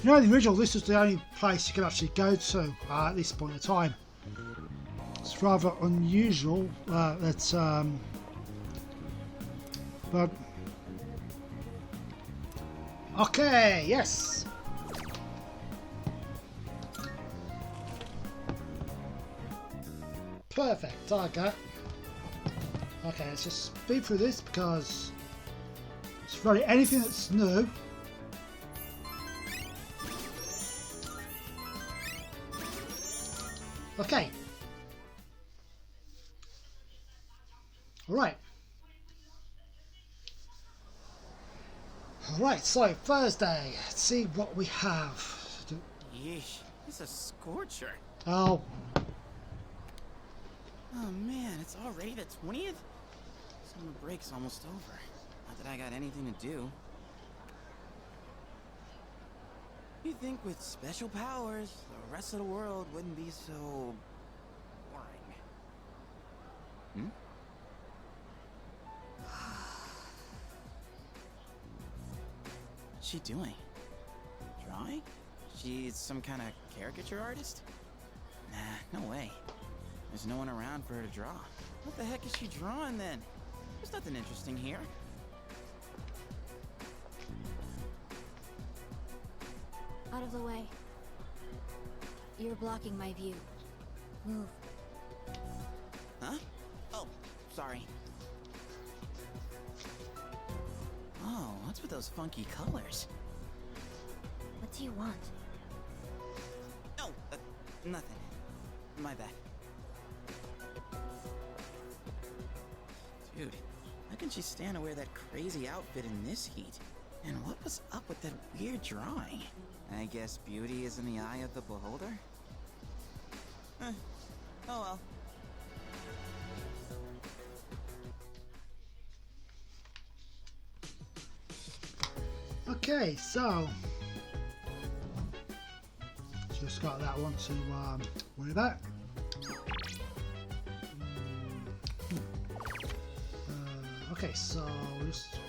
You know, the original, this was the only place you could actually go to at this point in time. It's rather unusual that, but okay, yes. Perfect. Okay. Okay, let's just speed through this because it's really anything that's new. Okay. Alright. Alright, so Thursday. Let's see what we have. Yeesh, it's a scorcher. Oh. Oh man, it's already the 20th? Summer break's almost over. Not that I got anything to do. You'd think with special powers, the rest of the world wouldn't be so... boring. Hmm? What's she doing? Drawing? She's some kind of caricature artist? Nah, no way. There's no one around for her to draw. What the heck is she drawing then? There's nothing interesting here. Out of the way. You're blocking my view. Move. Huh? Oh, sorry. Oh, what's with those funky colors? What do you want? No, nothing. My bad. Dude, how can she stand to wear that crazy outfit in this heat? And what was up with that weird drawing? I guess beauty is in the eye of the beholder? Oh well. Okay, so just got that one to worry about. Okay, so just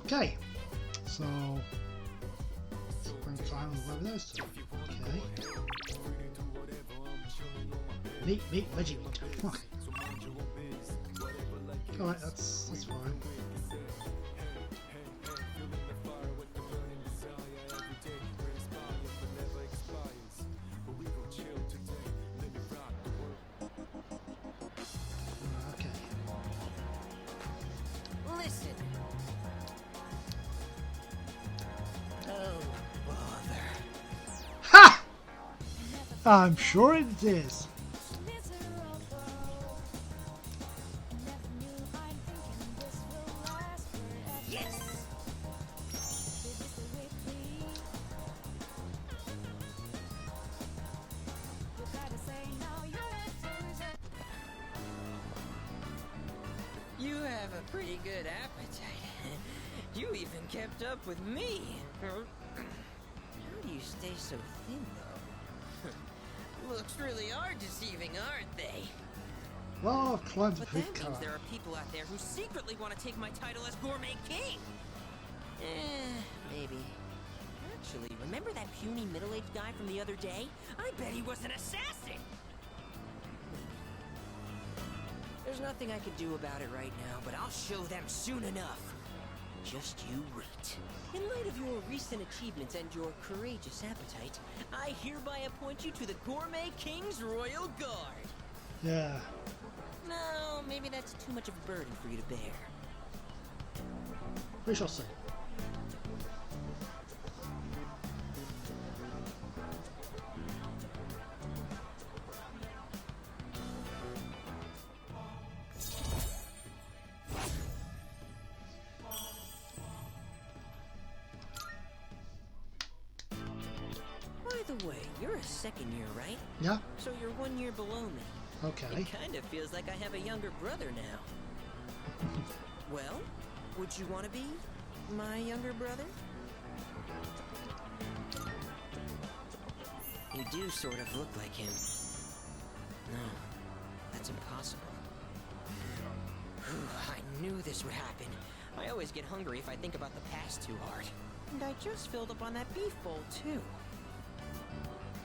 okay, so spring time or whatever those two. Okay, meat, veggie meat. Okay. Alright, that's fine. Okay. Listen. Oh, bother. Ha! I'm sure it is. Yes. You have a pretty good appetite. You even kept up with me. How do you stay so thin, though? Looks really are deceiving, aren't they? Well, I've climbed the But big that car. means there are people out there who secretly want to take my title as Gourmet King. Maybe. Actually, remember that puny middle-aged guy from the other day? I bet he was an assassin! There's nothing I can do about it right now, but I'll show them soon enough. Just you wait. In light of your recent achievements and your courageous appetite, I hereby appoint you to the Gourmet King's Royal Guard. Yeah. No, maybe that's too much of a burden for you to bear. We shall see. By the way, you're a second year, right? Yeah. So you're 1 year below me. Okay. It kind of feels like I have a younger brother now. Well, would you want to be my younger brother? You do sort of look like him. No, that's impossible. Whew, I knew this would happen. I always get hungry if I think about the past too hard. And I just filled up on that beef bowl, too.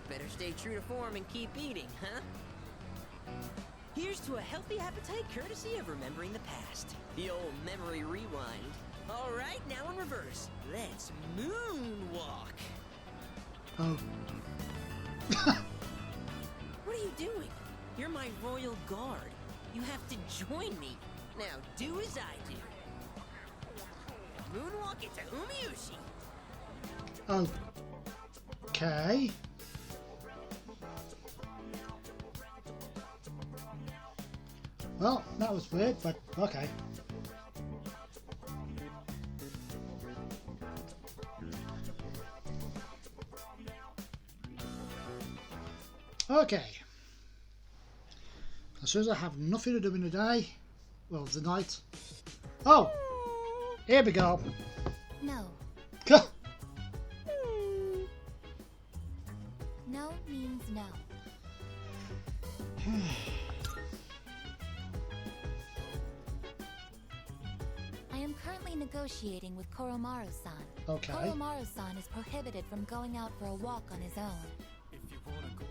Better stay true to form and keep eating, huh? Here's to a healthy appetite courtesy of remembering the past. The old memory rewind. All right, now in reverse. Let's moonwalk. Oh. What are you doing? You're my royal guard. You have to join me. Now do as I do. Moonwalk into Umiushi. Okay. Well, that was weird, but okay. Okay. As soon as I have nothing to do in the day, well, the night. Oh! Here we go. No. No means no. I am currently negotiating with Koromaru-san. Okay. Koromaru-san is prohibited from going out for a walk on his own.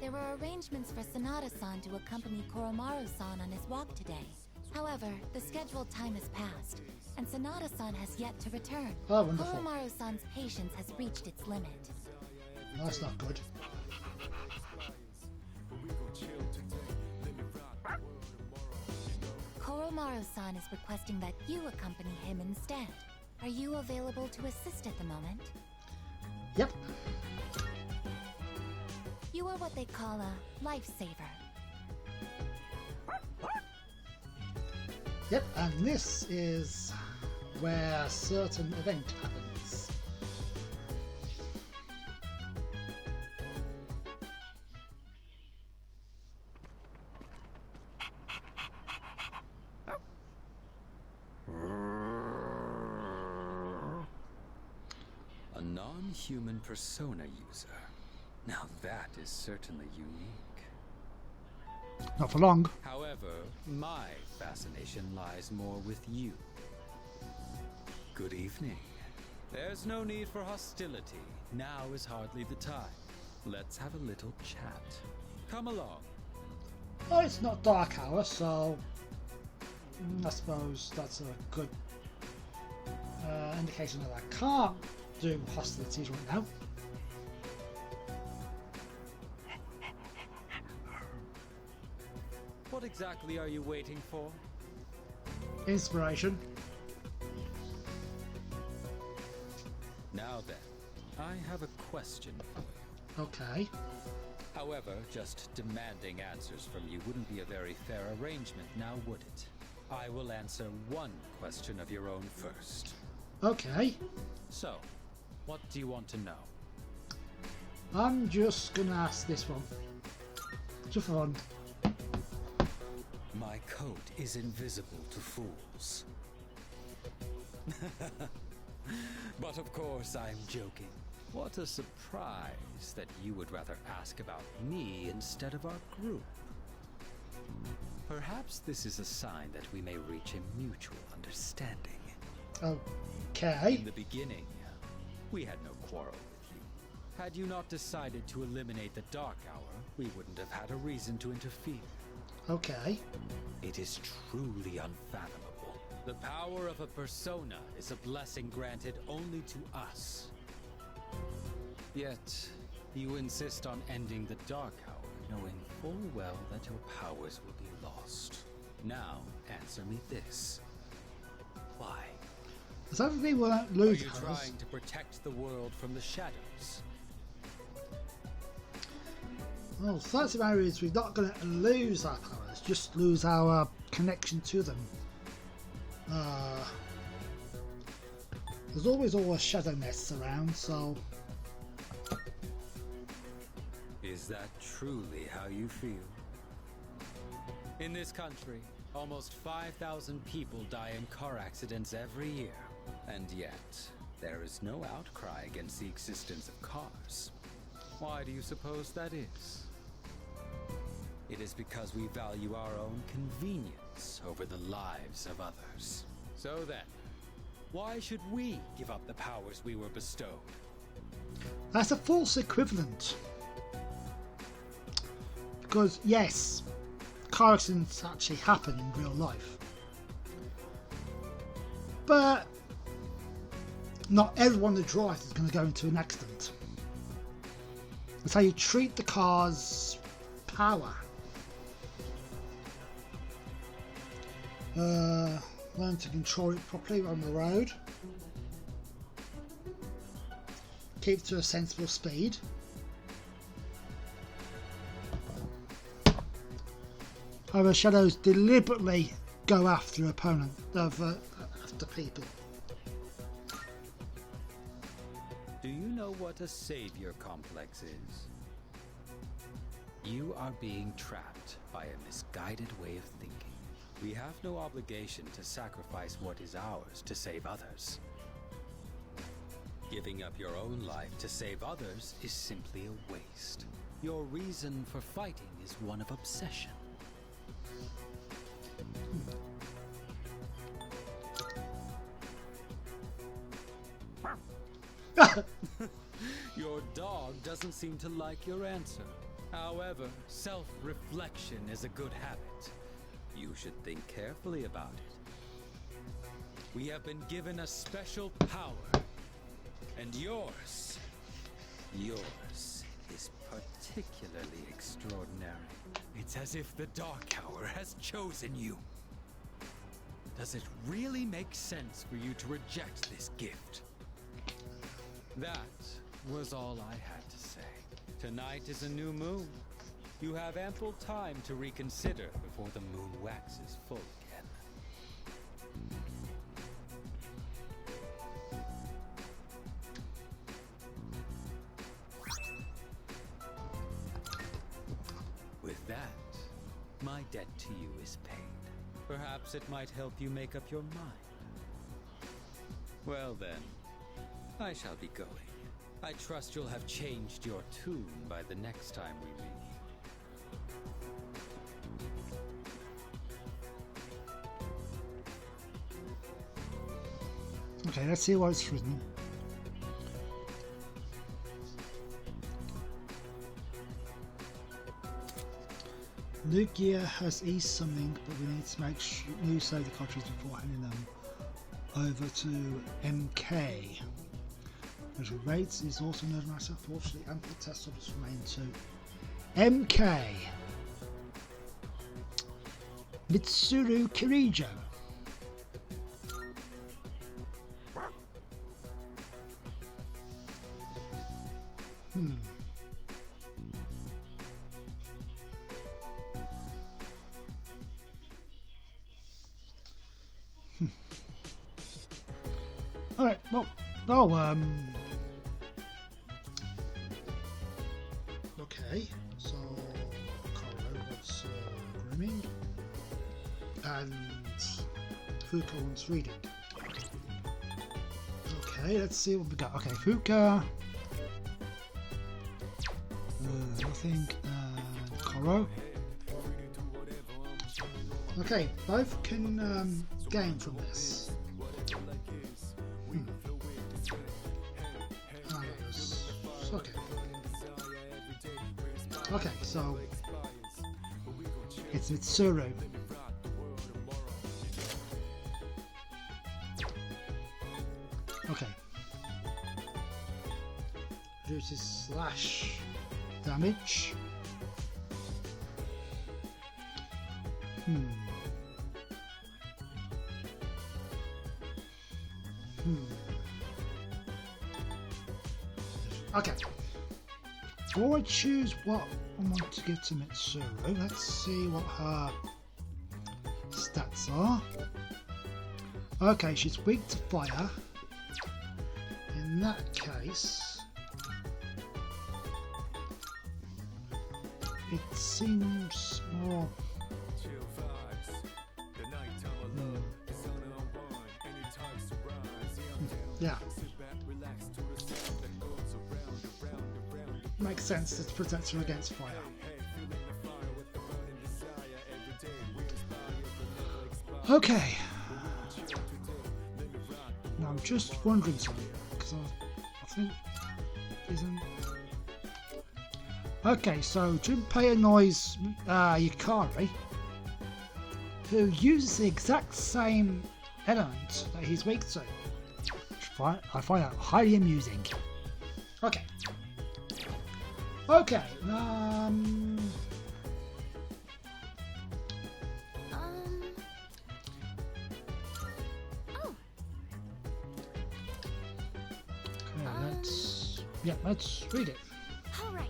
There were arrangements for Sanada-san to accompany Koromaru-san on his walk today. However, the scheduled time has passed, and Sanada-san has yet to return. Oh, wonderful. Koromaru-san's patience has reached its limit. That's not good. Koromaru-san is requesting that you accompany him instead. Are you available to assist at the moment? Yep. You are what they call a lifesaver. Yep, and this is where a certain event happens. A non-human persona user. Now that is certainly unique. Not for long. However, my fascination lies more with you. Good evening. There's no need for hostility. Now is hardly the time. Let's have a little chat. Come along. Oh, it's not dark hour, so I suppose that's a good indication that I can't do hostilities right now. What exactly are you waiting for? Inspiration. Now then, I have a question for you. Okay. However, just demanding answers from you wouldn't be a very fair arrangement, now would it? I will answer one question of your own first. Okay. So, what do you want to know? I'm just gonna ask this one. Just for fun. My coat is invisible to fools. But of course, I'm joking. What a surprise that you would rather ask about me instead of our group. Perhaps this is a sign that we may reach a mutual understanding. Okay. In the beginning, we had no quarrel with you. Had you not decided to eliminate the Dark Hour, we wouldn't have had a reason to interfere. Okay. It is truly unfathomable. The power of a persona is a blessing granted only to us. Yet, you insist on ending the Dark Hour, knowing full well that your powers will be lost. Now, answer me this. Why? As if we won't Are lose you ours. trying to protect the world from the shadows? Well, the fact of the matter is we're not going to lose our powers, just lose our connection to them. There's always shadow nests around, so... Is that truly how you feel? In this country, almost 5,000 people die in car accidents every year. And yet, there is no outcry against the existence of cars. Why do you suppose that is? It is because we value our own convenience over the lives of others. So then, Why should we give up the powers we were bestowed? That's a false equivalent. Because, yes, car accidents actually happen in real life. But not everyone that drives is going to go into an accident. It's how you treat the car's power. Learn to control it properly on the road. Keep it to a sensible speed. However, shadows deliberately go after after people. Do you know what a savior complex is? You are being trapped by a misguided way of thinking. We have no obligation to sacrifice what is ours to save others. Giving up your own life to save others is simply a waste. Your reason for fighting is one of obsession. Your dog doesn't seem to like your answer. However, self-reflection is a good habit. You should think carefully about it. We have been given a special power, and yours is particularly extraordinary. It's as if the Dark Hour has chosen you. Does it really make sense for you to reject this gift? That was all I had to say. Tonight is a new moon. You have ample time to reconsider before the moon waxes full again. With that, my debt to you is paid. Perhaps it might help you make up your mind. Well then, I shall be going. I trust you'll have changed your tune by the next time we meet. Okay, let's see what it's written. New gear has eased something, but we need to make new save the cartridges before handing them over to MK. Measure rates is also another matter. Fortunately, ample test orders remain too. MK Mitsuru Kirijo. Alright, well, okay, so what's grooming, and Fuka wants reading. Okay, let's see what we got. Okay, Fuka, nothing, and Koro. Okay, both can gain from this. Okay. Okay, so it's Mitsuru. Okay. Reduces slash damage. Okay. Before I choose what I want to give to Mitsuru, let's see what her stats are. Okay, she's weak to fire. In that case, it seems more... yeah. Makes sense to protect her against fire. Okay. Now just wondering something, because I think isn't. Okay, so Junpei annoys Yukari, who uses the exact same element that he's weak to. I find that highly amusing. Okay. Okay. Oh. Okay, let's read it. All right.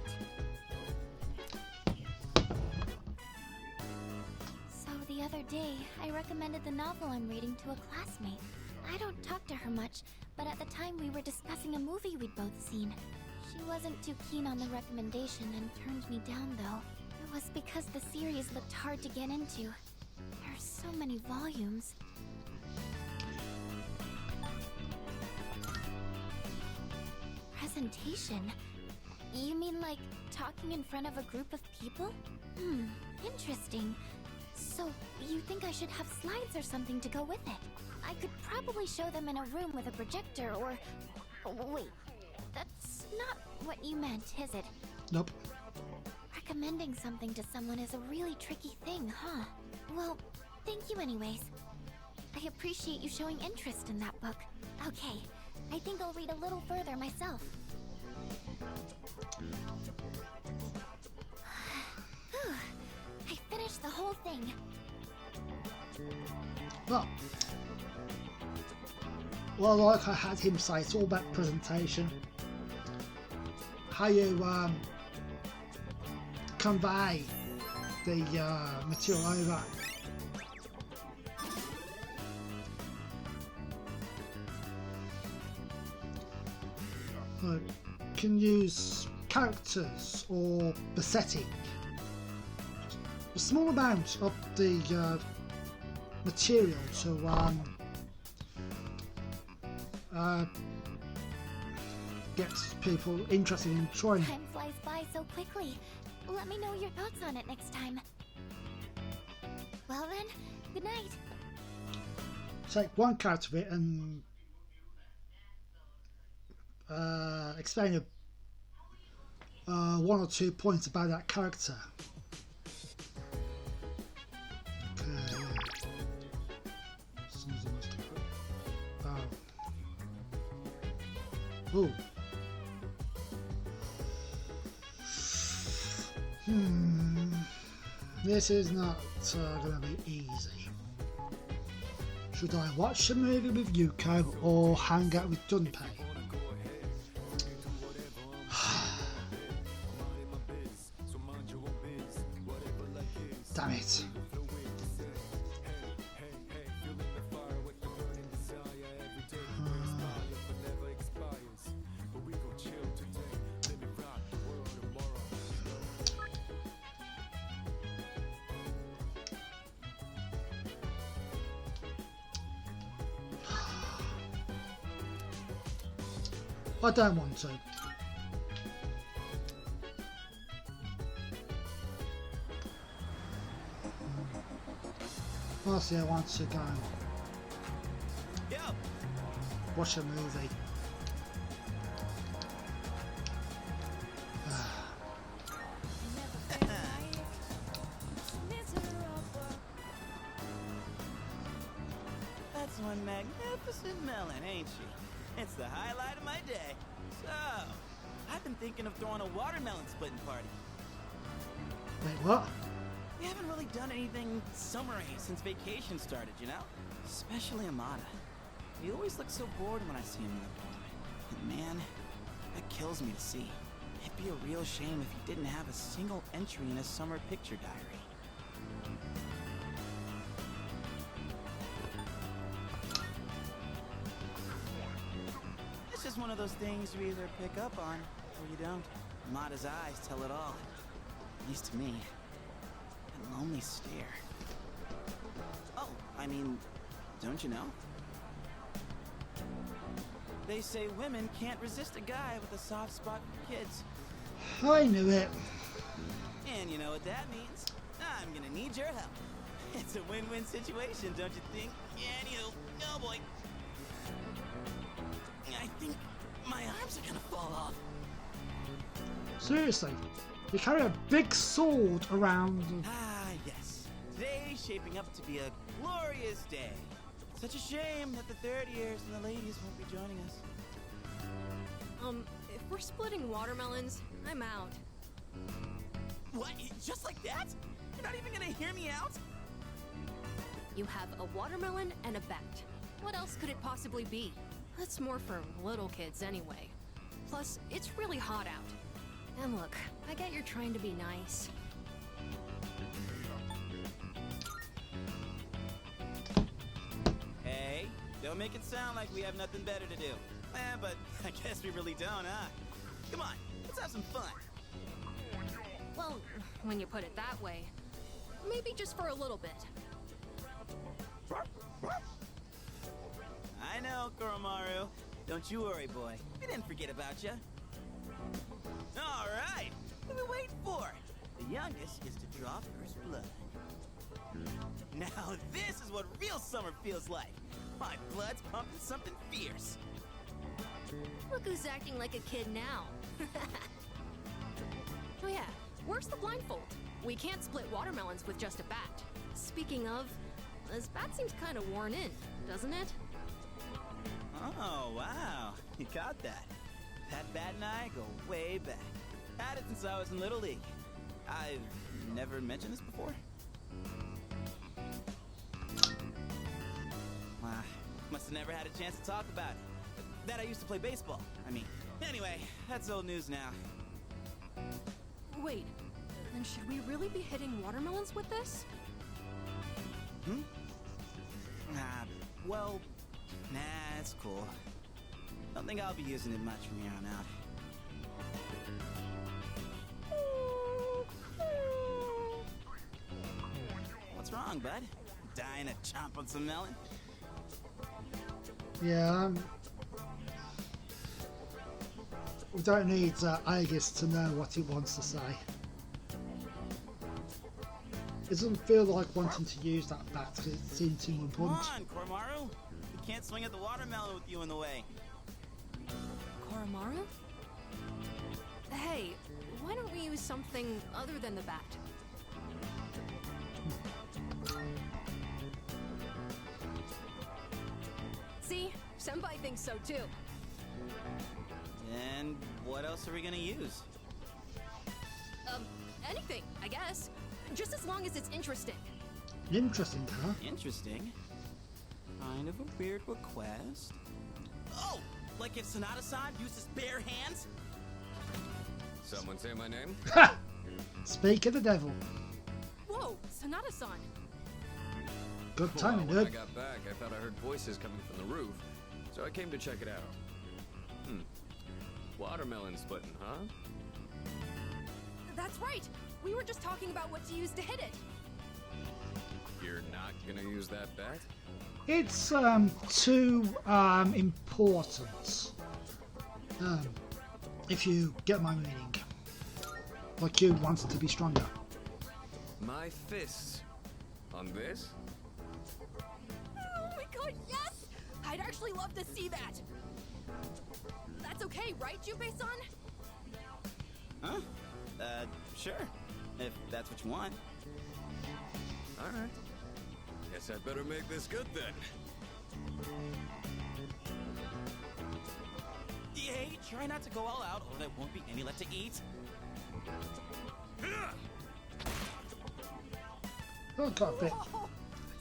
So the other day, I recommended the novel I'm reading to a classmate. I don't talk to her much, but at the time we were discussing a movie we'd both seen. She wasn't too keen on the recommendation and turned me down, though. It was because the series looked hard to get into. There are so many volumes. Presentation? You mean like talking in front of a group of people? Interesting. So, you think I should have slides or something to go with it? I could probably show them in a room with a projector or... Wait, that's not what you meant, is it? Nope. Recommending something to someone is a really tricky thing, huh? Well, thank you anyways. I appreciate you showing interest in that book. Okay, I think I'll read a little further myself. I finished the whole thing. Well, like I had him say, it's all about presentation. How you convey the material over. Can use characters or the setting. A small amount of the material to get people interested in trying. Time flies by so quickly. Let me know your thoughts on it next time. Well then, good night. Take one character of it and explain one or 2 points about that character. Okay. Oh. This is not going to be easy. Should I watch a movie with Yuko or hang out with Junpei? Damn it. I don't want to. Honestly, I want to go watch a movie. That's one magnificent melon, ain't she? It's the highlight of my day. So, I've been thinking of throwing a watermelon splitting party. Wait, what? We haven't really done anything summery since vacation started, you know? Especially Amada. He always looks so bored when I see him in the bar. And man, that kills me to see. It'd be a real shame if he didn't have a single entry in his summer picture diary. It's just one of those things you either pick up on or you don't. Amada's eyes tell it all. At least to me. That lonely stare. Oh, I mean, don't you know? They say women can't resist a guy with a soft spot for kids. I knew it. And you know what that means? I'm gonna need your help. It's a win-win situation, don't you think? Yeah, anywho, oh boy. I think my arms are gonna fall off. Seriously, you carry a big sword around. Ah, yes. Today's shaping up to be a glorious day. Such a shame that the third years and the ladies won't be joining us. If we're splitting watermelons, I'm out. What? Just like that? You're not even gonna hear me out? You have a watermelon and a bat. What else could it possibly be? That's more for little kids anyway. Plus, it's really hot out. And look, I get you're trying to be nice. Hey, don't make it sound like we have nothing better to do. But I guess we really don't, huh? Come on, let's have some fun. Well, when you put it that way, maybe just for a little bit. I know, Koromaru. Don't you worry, boy. We didn't forget about you. All right, what are we waiting for? The youngest is to draw first blood. Now this is what real summer feels like. My blood's pumping something fierce. Look who's acting like a kid now. Oh yeah, where's the blindfold? We can't split watermelons with just a bat. Speaking of, this bat seems kind of worn in, doesn't it? Oh, wow. You got that. That bat and I go way back. Had it since I was in Little League. I've never mentioned this before. Must have never had a chance to talk about it. That I used to play baseball. Anyway, that's old news now. Wait, then should we really be hitting watermelons with this? Well, nah, it's cool. Don't think I'll be using it much from here on out. What's wrong, bud? Dying to chomp on some melon? Yeah, we don't need Aegis to know what he wants to say. It doesn't feel like wanting to use that bat because it seems too important. Come on, Koromaru. We can't swing at the watermelon with you in the way. Koromaru? Hey, why don't we use something other than the bat? See? Senpai thinks so too. And what else are we gonna use? Anything, I guess. Just as long as it's interesting. Interesting, huh? Interesting. Kind of a weird request. Oh! Like if Sanada-san used his bare hands? Someone say my name? Ha! Speak of the devil. Whoa, Sanada-san. Good timing, When I dude. got back, I thought I heard voices coming from the roof, so I came to check it out. Watermelon splitting, huh? That's right. We were just talking about what to use to hit it. You're not gonna use that bat? It's too important. If you get my meaning. Like you wanted to be stronger. My fists. On this? Oh my god, yes! I'd actually love to see that. That's okay, right, Junpei-san? Huh? Sure. If that's what you want. Alright. Guess I better make this good then. Hey, try not to go all out or there won't be any left to eat. Oh, got a bit. Whoa!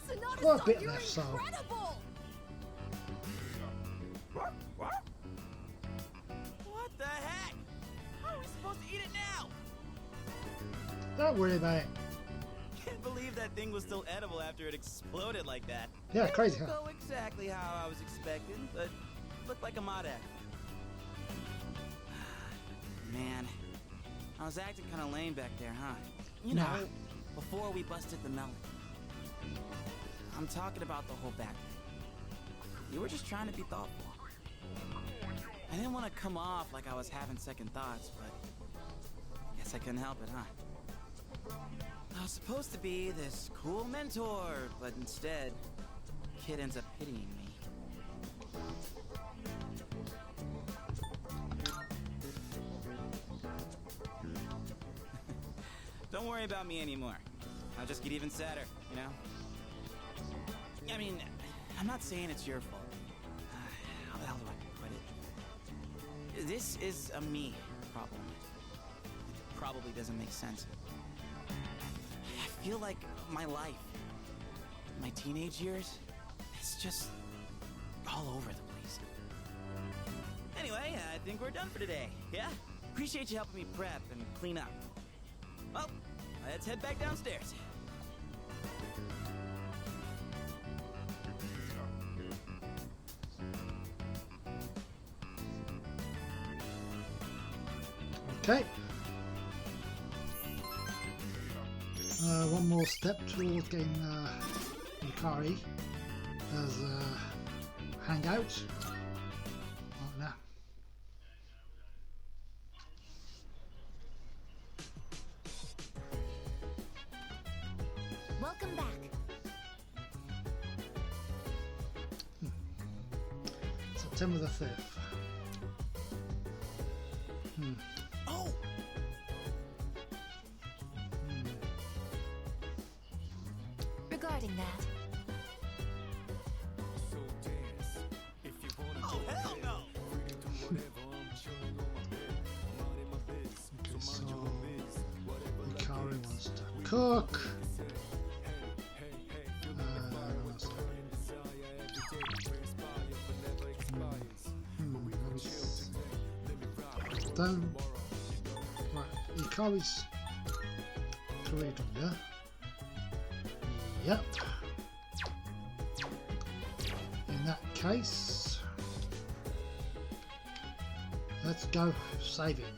Sanada-san, Got a bit you're left, so. incredible! What the heck? How are we supposed to eat it now? Don't worry about it. Can't believe that thing was still edible after it exploded like that. Yeah, It crazy, didn't huh? go exactly how I was expecting, but looked like a mod act. Man, I was acting kind of lame back there, huh? You know, Nah. before we busted the melon. I'm talking about the whole back thing. You were just trying to be thoughtful. I didn't want to come off like I was having second thoughts, but guess I couldn't help it, huh? I was supposed to be this cool mentor, but instead, kid ends up pitying me. Don't worry about me anymore. I'll just get even sadder, you know? I mean, I'm not saying it's your fault. How the hell do I put it? This is a me problem. It probably doesn't make sense. I feel like my life, my teenage years, it's just all over the place. Anyway, I think we're done for today, yeah? Appreciate you helping me prep and clean up. Well, let's head back downstairs. Okay. One more step towards getting Yukari as a hangout. Oh, no. Welcome back. September the 5th. Oh! Regarding that, Oh, hell no! Okay, so Yukari wants to cook. Don't. Right, Yukari's career done, yeah? Yep. In that case, let's go saving.